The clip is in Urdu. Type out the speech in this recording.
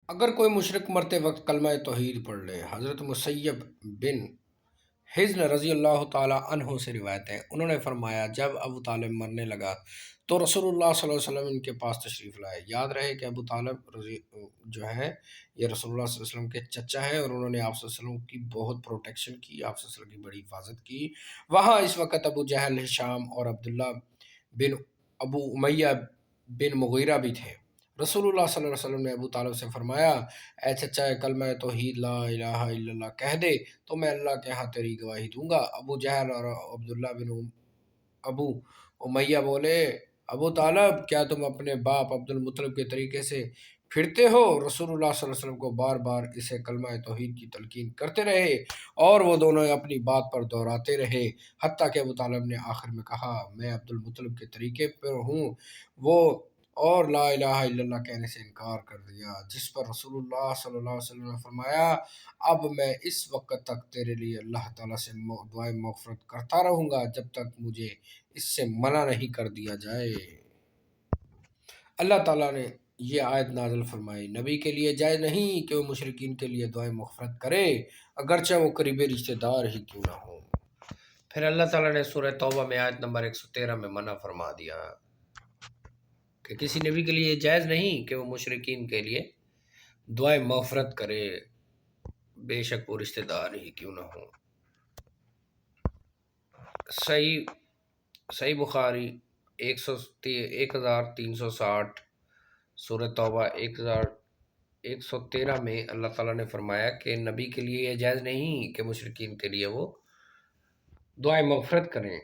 اگر کوئی مشرک مرتے وقت کلمہ توحید پڑھ لے۔ حضرت مسیب بن حزن رضی اللہ تعالیٰ عنہ سے روایت ہے، انہوں نے فرمایا جب ابو طالب مرنے لگا تو رسول اللہ صلی اللہ علیہ وسلم ان کے پاس تشریف لائے۔ یاد رہے کہ ابو طالب جو ہے یہ رسول اللہ صلی اللہ علیہ وسلم کے چچا ہیں، اور انہوں نے آپ صلی اللہ علیہ وسلم کی بہت پروٹیکشن کی، آپ صلی اللہ علیہ وسلم کی بڑی حفاظت کی۔ وہاں اس وقت ابو جہل، ہشام اور عبداللہ بن ابو امیہ بن مغیرہ بھی تھے۔ رسول اللہ صلی اللہ علیہ وسلم نے ابو طالب سے فرمایا، اے چچا، کلمہ توحید لا الہ الا اللہ کہہ دے تو میں اللہ کے ہاں تیری گواہی دوں گا۔ ابو جہل اور عبداللہ بن ابو امیہ بولے، ابو طالب، کیا تم اپنے باپ عبد المطلب کے طریقے سے پھرتے ہو؟ رسول اللہ صلی اللہ علیہ وسلم کو بار بار اسے کلمہ توحید کی تلقین کرتے رہے اور وہ دونوں اپنی بات پر دہراتے رہے، حتیٰ کہ ابو طالب نے آخر میں کہا، میں عبد المطلب کے طریقے پر ہوں، وہ اور لا الہ الا اللہ کہنے سے انکار کر دیا، جس پر رسول اللہ صلی اللہ علیہ وسلم نے فرمایا، اب میں اس وقت تک تیرے لیے اللہ تعالیٰ سے دعائیں مغفرت کرتا رہوں گا جب تک مجھے اس سے منع نہیں کر دیا جائے۔ اللہ تعالیٰ نے یہ آیت نازل فرمائی، نبی کے لیے جائز نہیں کہ وہ مشرکین کے لیے دعائیں مغفرت کرے، اگرچہ وہ قریبی رشتہ دار ہی کیوں نہ ہوں۔ پھر اللہ تعالیٰ نے سورہ توبہ میں آیت نمبر 113 میں منع فرما دیا کہ کسی نبی کے لیے جائز نہیں کہ وہ مشرکین کے لیے دعائیں مغفرت کرے، بے شک وہ رشتہ دار ہی کیوں نہ ہوں۔ صحیح بخاری 1360، سورہ توبہ 1113 میں اللہ تعالیٰ نے فرمایا کہ نبی کے لیے یہ جائز نہیں کہ مشرکین کے لیے وہ دعائیں مغفرت کریں۔